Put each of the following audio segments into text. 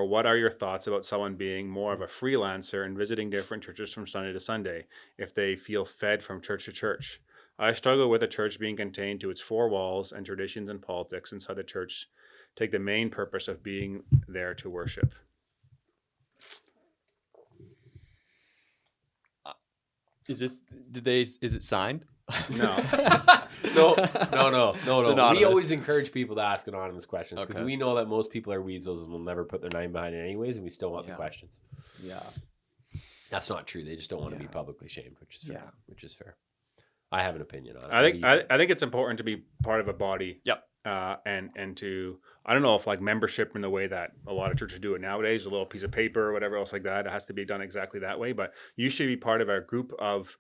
what are your thoughts about someone being more of a freelancer and visiting different churches from Sunday to Sunday if they feel fed from church to church? I struggle with a church being contained to its four walls and traditions and politics inside the church take the main purpose of being there to worship. Is it signed? No. No. anonymous. We always encourage people to ask anonymous questions because Okay. we know that most people are weasels and will never put their name behind it anyways, and we still want the Yeah. questions. Yeah. That's not true. They just don't want to be Yeah. publicly shamed, which is fair. Yeah. Which is fair. I have an opinion on it. I think it's important to be part of a body. Yep. And to, I don't know if like membership in the way that a lot of churches do it nowadays, a little piece of paper or whatever else like that, it has to be done exactly that way. But you should be part of a group of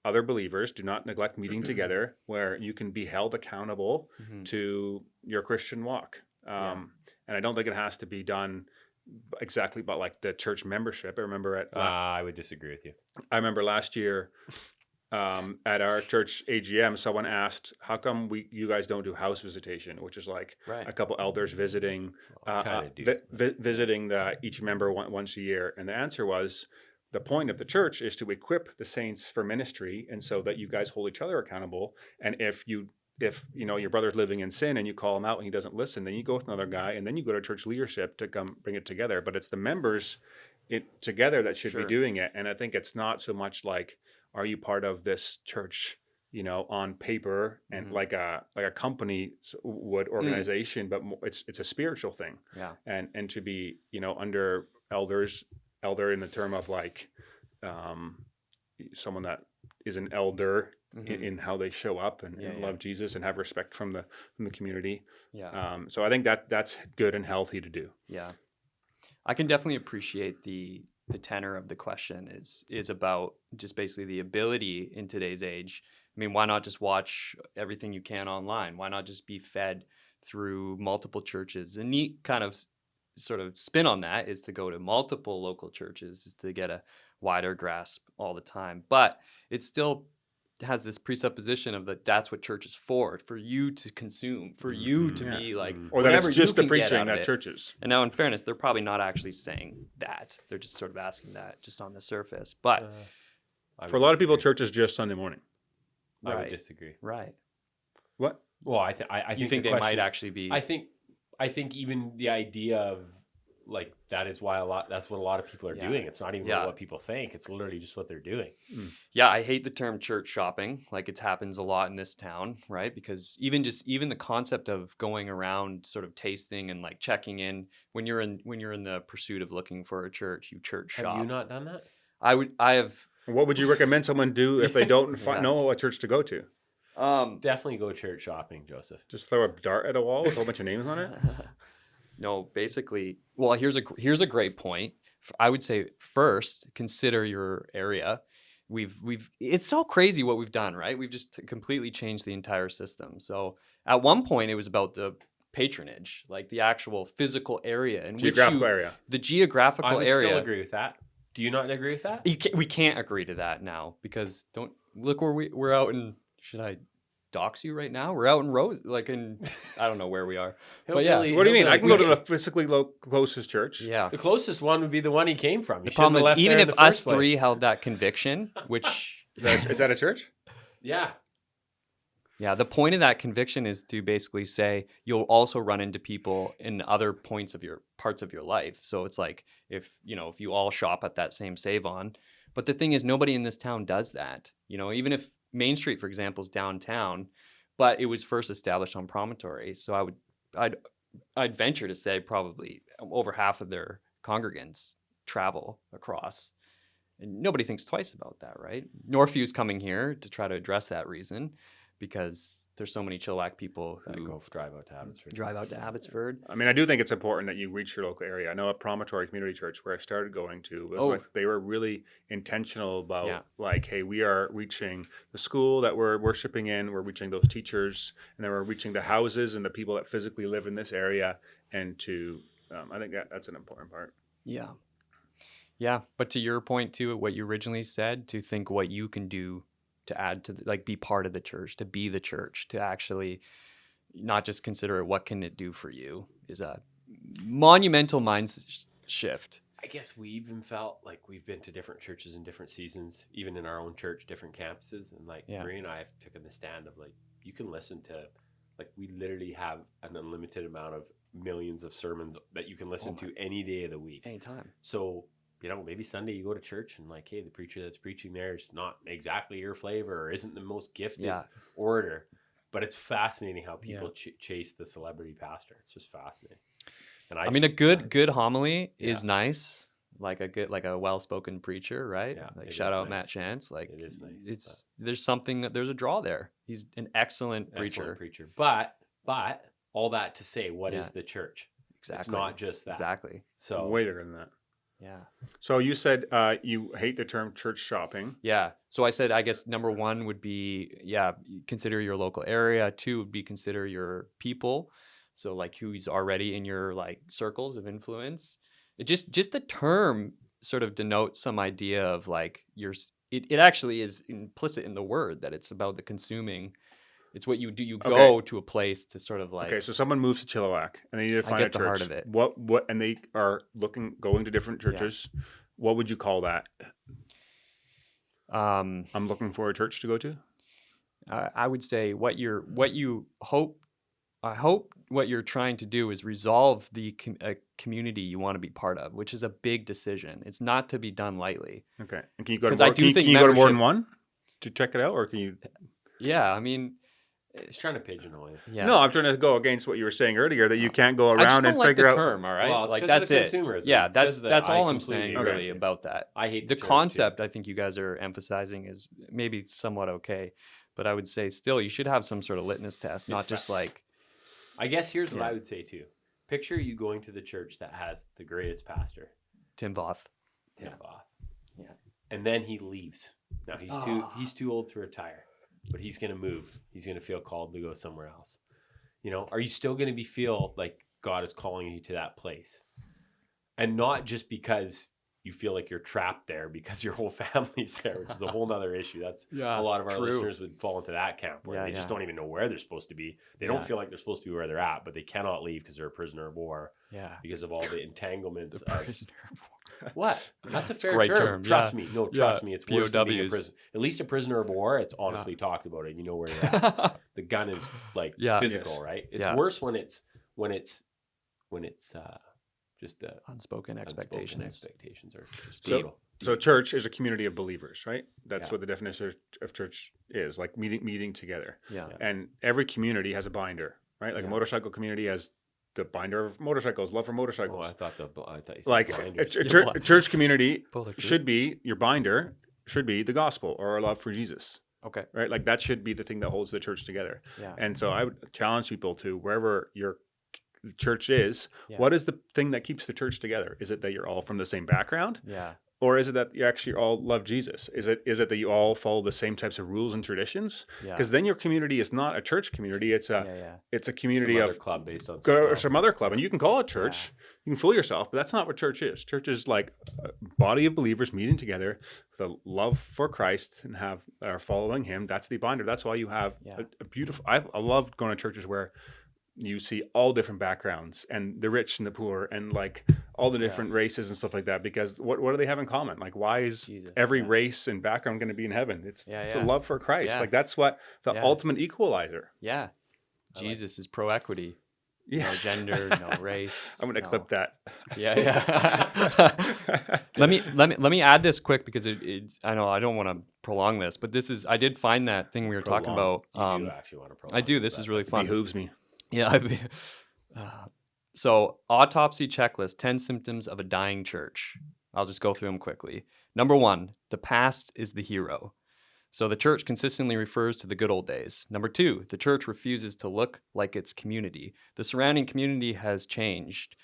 other believers. Do not neglect meeting together where you can be held accountable to your Christian walk. And I don't think it has to be done exactly about like the church membership. I remember I would disagree with you. I remember last year at our church AGM, someone asked, "How come you guys don't do house visitation?" Which is like Right. a couple elders visiting, visiting each member once a year. And the answer was, the point of the church is to equip the saints for ministry, and so that you guys hold each other accountable. And if you know your brother's living in sin and you call him out and he doesn't listen, then you go with another guy, and then you go to church leadership to come bring it together. But it's the members together that should be doing it. And I think it's not so much like, are you part of this church, on paper and like a company would organization, but it's a spiritual thing. Yeah. And to be, under elder in the term of like someone that is an elder in how they show up and love Jesus and have respect from the community. Yeah. So I think that's good and healthy to do. Yeah. I can definitely appreciate the tenor of the question is about just basically the ability in today's age. I mean, why not just watch everything you can online? Why not just be fed through multiple churches? A neat kind of sort of spin on that is to go to multiple local churches, is to get a wider grasp all the time. But it still has this presupposition of that's what church is for you to consume, for you to be like, or that whatever it's just you the can get preaching out of that it. churches. And now, in fairness, they're probably not actually saying that. They're just sort of asking that just on the surface. But For a lot of people, church is just Sunday morning. I would disagree. Right. What? Well, I You think they might actually be? I think even the idea of like that's what a lot of people are doing. It's not even what people think. It's literally just what they're doing. Yeah, I hate the term church shopping. Like it happens a lot in this town, right? Because even the concept of going around sort of tasting and like checking in when you're in the pursuit of looking for a church, you church shop. Have you not done that? I have. What would you recommend someone do if they don't know what church to go to? Definitely go church shopping, Joseph. Just throw a dart at a wall with a whole bunch of names on it? No, basically, well, here's a great point. I would say first, consider your area. It's so crazy what we've done, right? We've just completely changed the entire system. So at one point it was about the patronage, like the actual physical area and geographical area. The geographical I would area. still agree with that. Do you not agree with that? We can't agree to that now because don't look where we're out in. Should I dox you right now? We're out in Rose, like in I don't know where we are. But yeah, what do you mean? I can go to the physically closest church. Yeah, the closest one would be the one he came from. The problem is, even if us three held that conviction, which is that a church? Yeah, the point of that conviction is to basically say you'll also run into people in other parts of your life. So it's like if you all shop at that same Save-On, but the thing is nobody in this town does that. Even if Main Street, for example, is downtown, but it was first established on Promontory. So I'd venture to say probably over half of their congregants travel across. And nobody thinks twice about that, right? Northview's coming here to try to address that reason because there's so many Chilliwack people who drive out to Abbotsford. I mean, I do think it's important that you reach your local area. I know at Promontory Community Church, where I started going to, was like they were really intentional about like, hey, we are reaching the school that we're worshiping in. We're reaching those teachers, and then we're reaching the houses and the people that physically live in this area. And I think that's an important part. Yeah. Yeah. But to your point too, what you originally said, to think what you can do to add to be part of the church, to be the church, to actually not just consider what can it do for you is a monumental shift. I guess we even felt like we've been to different churches in different seasons, even in our own church, different campuses. And like Marie and I have taken the stand of like, you can listen to, like, we literally have an unlimited amount of millions of sermons that you can listen to any day of the week. Anytime. So, you know, maybe Sunday you go to church and like, hey, the preacher that's preaching there is not exactly your flavor or isn't the most gifted orator. But it's fascinating how people chase the celebrity pastor. It's just fascinating. And I mean, a good homily is nice, like a well-spoken preacher, right? Yeah, like shout out Matt Chance. Like it is nice. There's a draw there. He's an excellent preacher. But all that to say, what is the church? Exactly. It's not just that. Exactly. So way bigger than that. Yeah. So you said you hate the term church shopping. Yeah. So I said, I guess number one would be, consider your local area. 2 would be consider your people. So like who's already in your like circles of influence. It just the term sort of denotes some idea of like it actually is implicit in the word that it's about the consuming. It's what you do. You go to a place to sort of like. Okay, so someone moves to Chilliwack and they need to find a church. The heart of it. What and they are going to different churches. Yeah. What would you call that? I'm looking for a church to go to. I would say I hope what you're trying to do is resolve the community you want to be part of, which is a big decision. It's not to be done lightly. Okay. And can you go to more, can you go to more than one to check it out, or can you? Yeah, I mean, it's trying to pigeonhole you. Yeah. No, I'm trying to go against what you were saying earlier, that you can't go around and figure out. Term, all right? Well, like that's it. Consumerism. Yeah, that's all I'm saying really about that. I hate the concept. I think you guys are emphasizing is maybe somewhat okay, but I would say still you should have some sort of litmus test, not just like. I guess here's what I would say too. Picture you going to the church that has the greatest pastor, Tim Voth. Yeah. And then he leaves. Now he's too old to retire, but he's going to move. He's going to feel called to go somewhere else. You know, are you still going to feel like God is calling you to that place? And not just because you feel like you're trapped there because your whole family's there, which is a whole nother issue. That's a lot of our listeners would fall into that camp where they just don't even know where they're supposed to be. They don't feel like they're supposed to be where they're at, but they cannot leave because they're a prisoner of war. Yeah. Because of all the entanglements. Prisoner of war. What? That's a fair term. Trust me. No, trust me. It's worse than being a prisoner. At least a prisoner of war, it's honestly talked about it. You know where you're at. The gun is like physical, right? It's worse when it's just the unspoken expectations are so church is a community of believers, right? That's what the definition of church is, like meeting together. Yeah. And every community has a binder, right? Like a motorcycle community has the binder of motorcycles, love for motorcycles. I thought you said like a church community should be, your binder should be the gospel or our love for Jesus. Okay. Right? Like that should be the thing that holds the church together. Yeah. And so I would challenge people to, wherever your church is, what is the thing that keeps the church together? Is it that you're all from the same background? Yeah. Or is it that you actually all love Jesus? Is it that you all follow the same types of rules and traditions? Because then your community is not a church community. It's a community some of other club based on some other club, and you can call it church. You can fool yourself, but that's not what church is. Church is like a body of believers meeting together with a love for Christ and are following Him. That's the binder. That's why you have a beautiful. I love going to churches where you see all different backgrounds and the rich and the poor and like all the different races and stuff like that, because what do they have in common? Like, why is every race and background going to be in heaven? It's a love for Christ. Like that's what the ultimate equalizer. Yeah. Jesus is pro equity. Yes. No gender, no race. I'm going to clip that. Let me add this quick because it's I know I don't want to prolong this, but I did find that thing we were talking about. You do actually want to prolong. I do. This is really fun. It behooves me. Yeah. So autopsy checklist, 10 symptoms of a dying church. I'll just go through them quickly. Number 1, the past is the hero. So the church consistently refers to the good old days. Number 2, the church refuses to look like its community. The surrounding community has changed,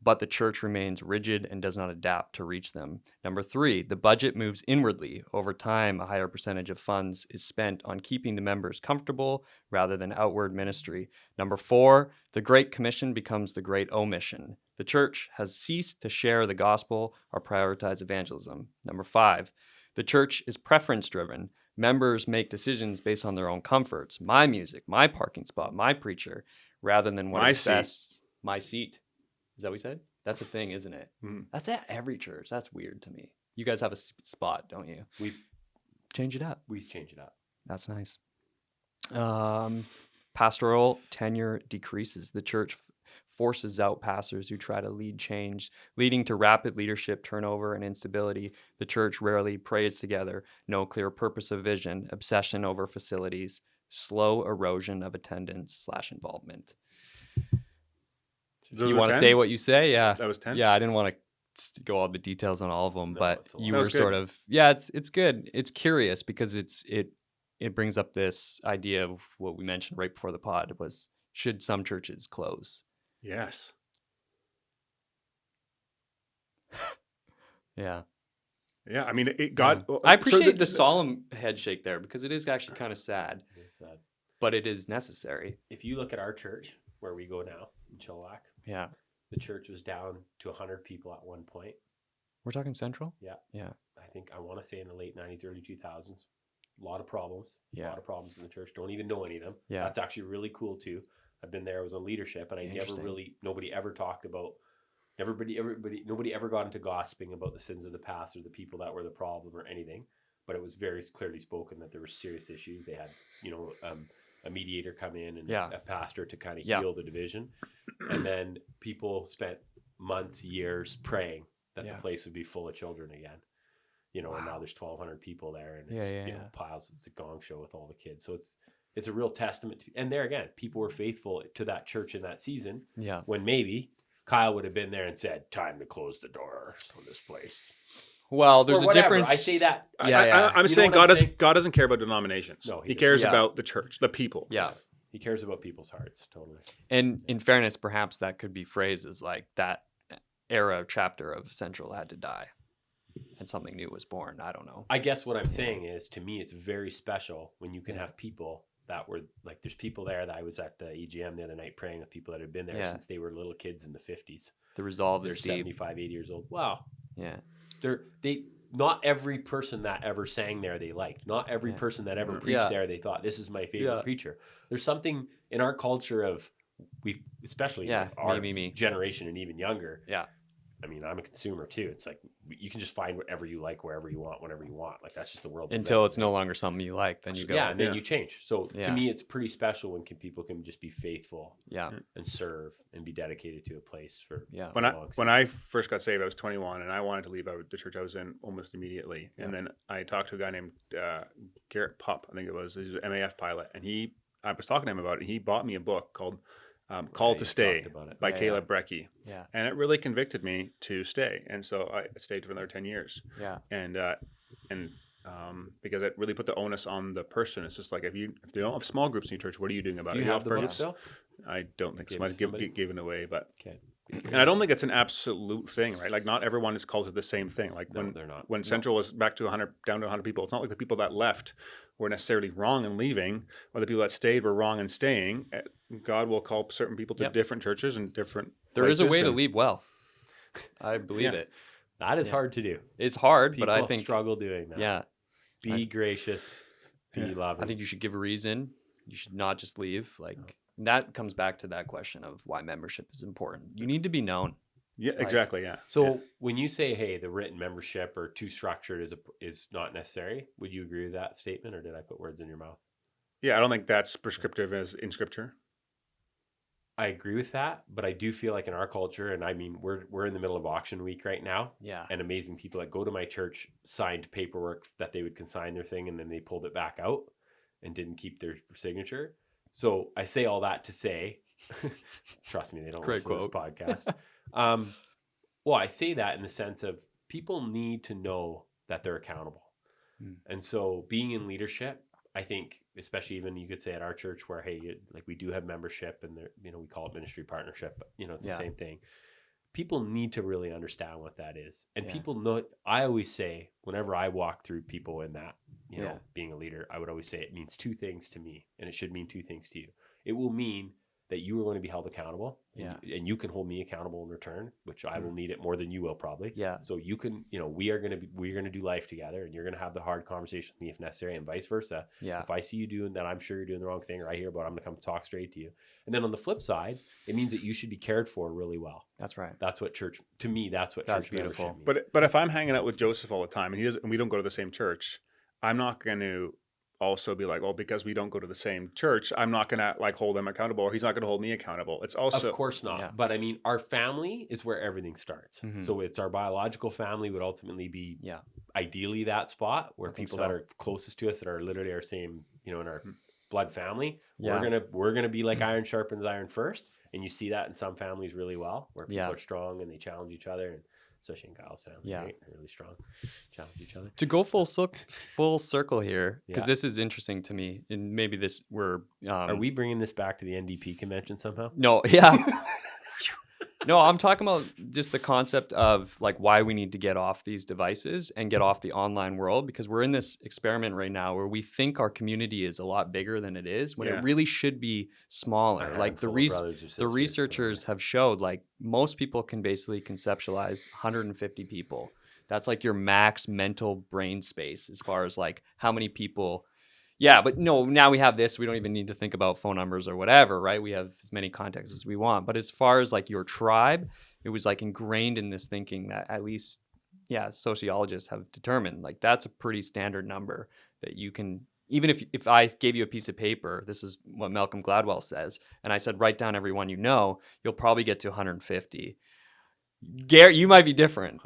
but the church remains rigid and does not adapt to reach them. Number 3, the budget moves inwardly. Over time, a higher percentage of funds is spent on keeping the members comfortable rather than outward ministry. Number 4, the Great Commission becomes the Great Omission. The church has ceased to share the gospel or prioritize evangelism. Number 5, the church is preference-driven. Members make decisions based on their own comforts. My music, my parking spot, my preacher, rather than what is best. My seat. Is that what we said? That's a thing, isn't it? Mm. That's at every church. That's weird to me. You guys have a spot, don't you? We Change it up. change it up. That's nice. Pastoral tenure decreases. The church forces out pastors who try to lead change, leading to rapid leadership turnover and instability. The church rarely prays together. No clear purpose of vision. Obsession over facilities. Slow erosion of attendance / involvement. Those You were want to 10? say what you say? Yeah. That was 10? Yeah, I didn't want to go all the details on all of them, No, but it's a lot. you That were was good. sort of, yeah, it's good. It's curious because it brings up this idea of what we mentioned right before the pod was, should some churches close? Yes. Yeah. Yeah. I mean, it got. Yeah. I appreciate the solemn head shake there because it is actually kind of sad, It's sad. but it is necessary. If you look at our church, where we go now in Chilliwack, Yeah. the church was down to 100 people at one point. We're talking Central? Yeah. Yeah. I want to say in the late 90s, early 2000s. A lot of problems. Yeah. A lot of problems in the church. Don't even know any of them. Yeah. That's actually really cool too. I've been there. I was on leadership, and nobody ever talked about. Nobody ever got into gossiping about the sins of the past or the people that were the problem or anything. But it was very clearly spoken that there were serious issues. They had, a mediator come in and a pastor to kind of heal the division. And then people spent months, years praying that the place would be full of children again. And now there's 1,200 people there, and it's piles. It's a gong show with all the kids. So it's a real testament to. And there again, people were faithful to that church in that season. Yeah. When maybe Kyle would have been there and said, "Time to close the door on this place." Well, there's a difference. I say that. I'm saying God doesn't care about denominations. No, he cares about the church, the people. Yeah. He cares about people's hearts, totally. And in fairness, perhaps that could be phrased as like that era chapter of Central had to die and something new was born. I don't know. I guess what I'm saying is, to me, it's very special when you can have people that were like, there's people there that I was at the EGM the other night praying with people that had been there since they were little kids in the 50s. The resolve They're is deep. 75, 80 years old. Wow. Yeah. Not every person that ever sang there they liked. Not every person that ever preached there they thought, this is my favorite preacher. There's something in our culture of especially our generation and even younger. Yeah. I mean, I'm a consumer too. It's like you can just find whatever you like, wherever you want, whenever you want. Like that's just the world. Until it's no longer something you like, then you go. Yeah, and then you change. So to me, it's pretty special when people can just be faithful. And serve and be dedicated to a place for. Yeah. When I first got saved, I was 21, and I wanted to leave out the church I was in almost immediately. Yeah. And then I talked to a guy named Garrett Pupp, I think it was. He's an MAF pilot, and I was talking to him about it. He bought me a book called Call to Stay by Caleb Brecky. Yeah. And it really convicted me to stay. And so I stayed for another 10 years. Yeah. And because it really put the onus on the person. It's just like, if you don't have small groups in your church, what are you doing about it? Do you have the book still? I don't think so. Might have given away, but okay. And I don't think it's an absolute thing, right? Like not everyone is called to the same thing. Like they're not. When Central was back to 100, down to 100 people, it's not like the people that left were necessarily wrong in leaving, or the people that stayed were wrong in staying. God will call certain people to different churches and different. There is a way to leave well. I believe it. That is hard to do. It's hard, people but I think struggle doing that. Yeah. Be gracious. Be loving. I think you should give a reason. You should not just leave. Like that comes back to that question of why membership is important. You need to be known. Yeah, exactly. Yeah. So when you say, "Hey, the written membership or too structured is not necessary," would you agree with that statement, or did I put words in your mouth? Yeah, I don't think that's prescriptive as in Scripture. I agree with that, but I do feel like in our culture, and I mean, we're in the middle of auction week right now. Yeah. And amazing people that go to my church signed paperwork that they would consign their thing, and then they pulled it back out and didn't keep their signature. So I say all that to say, trust me, they don't listen to this podcast. Well, I say that in the sense of people need to know that they're accountable. And so being in leadership, I think, especially even you could say at our church where, hey, like we do have membership and there, we call it ministry partnership, but it's the same thing. People need to really understand what that is. And people know, I always say, whenever I walk through people in that, being a leader, I would always say it means two things to me, and it should mean two things to you. It will mean that you are going to be held accountable. Yeah. And you can hold me accountable in return, which I will need it more than you will probably. Yeah. So you can, we're going to do life together, and you're going to have the hard conversation with me if necessary, and vice versa. Yeah. If I see you doing that, I'm sure you're doing the wrong thing, or I hear about it, I'm going to come talk straight to you. And then on the flip side, it means that you should be cared for really well. That's right. That's what church, to me, that's what That's church beautiful. membership means. But if I'm hanging out with Joseph all the time and we don't go to the same church, I'm not going to also be like, because we don't go to the same church, I'm not going to like hold him accountable, or he's not going to hold me accountable. It's also, of course not. Yeah. But I mean, our family is where everything starts. Mm-hmm. So it's our biological family would ultimately be ideally that spot where people that are closest to us, that are literally our same, in our blood family, we're gonna be like iron sharpens iron first. And you see that in some families really well, where people are strong and they challenge each other, and especially in Kyle's family, right? They're really strong, challenge each other. To go full circle here, because this is interesting to me, and maybe are we bringing this back to the NDP convention somehow? No, yeah. No, I'm talking about just the concept of like why we need to get off these devices and get off the online world, because we're in this experiment right now where we think our community is a lot bigger than it is, when it really should be smaller. Like the researchers have showed, like most people can basically conceptualize 150 people. That's like your max mental brain space as far as like how many people. Yeah, but no, now we have this. We don't even need to think about phone numbers or whatever, right? We have as many contacts as we want. But as far as like your tribe, it was like ingrained in this thinking that at least, sociologists have determined like that's a pretty standard number that you can, even if I gave you a piece of paper, this is what Malcolm Gladwell says, and I said, write down everyone you'll probably get to 150. Garrett, you might be different.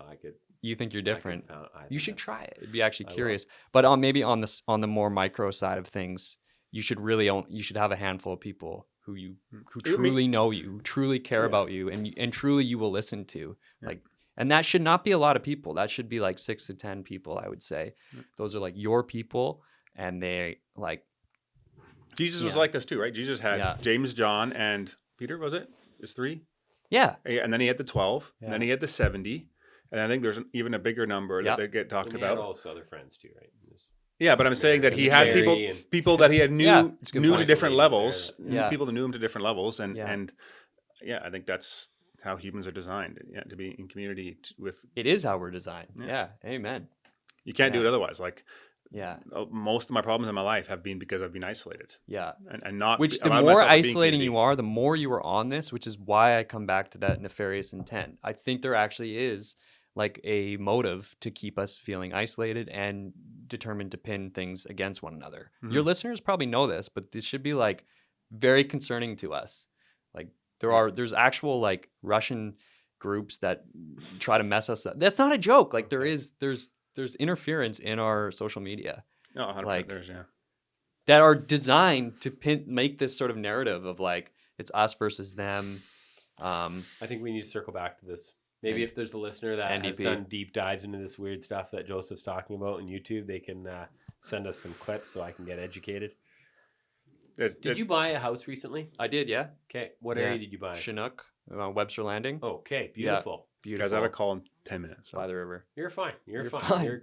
You think you're different. You should try it. It'd be actually curious. But maybe on the more micro side of things, you should have a handful of people who truly know you, who truly care about you, and truly you will listen to. Like, and that should not be a lot of people. That should be like 6 to 10 people, I would say. Those are like your people, and they like. Jesus was like this too, right? Jesus had James, John, and Peter. Was it? It's 3. Yeah. And then he had the 12. And then he had the 70. And I think there's even a bigger number that they get talked about. Had also other friends too, right? But I'm saying that he had people that he had knew to different levels. People that knew him to different levels, and I think that's how humans are designed. To be in community with. It is how we're designed. Yeah, amen. You can't do it otherwise. Like. Most of my problems in my life have been because I've been isolated. And not. Which the more isolating you are, the more you are on this, which is why I come back to that nefarious intent. I think there actually is like a motive to keep us feeling isolated and determined to pin things against one another. Mm-hmm. Your listeners probably know this, but this should be like very concerning to us. Like there's actual like Russian groups that try to mess us up. That's not a joke. Like there's interference in our social media. No, 100% like, there's, that are designed to make this sort of narrative of like, it's us versus them. I think we need to circle back to this. Maybe if there's a listener that has done deep dives into this weird stuff that Joseph's talking about on YouTube, they can send us some clips so I can get educated. Did you buy a house recently? I did, yeah. Okay. What area did you buy? Chinook, Webster Landing. Okay, beautiful. Beautiful. Guys, I have a call in 10 minutes. By the river. You're fine. You're fine.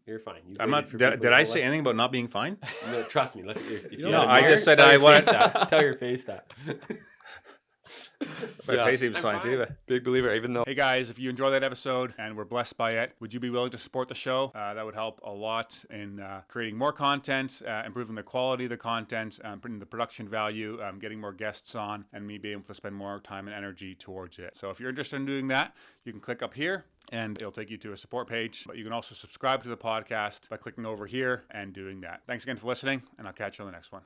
You're fine. I'm not. Did I say anything about not being fine? No, trust me. Look at your. I just said I was. Tell your face that. My face seems fine too. Big believer, even though. Hey guys, if you enjoy that episode and were blessed by it, would you be willing to support the show? That would help a lot in creating more content, improving the quality of the content, putting the production value, getting more guests on, and me being able to spend more time and energy towards it. So if you're interested in doing that, you can click up here and it'll take you to a support page. But you can also subscribe to the podcast by clicking over here and doing that. Thanks again for listening, and I'll catch you on the next one.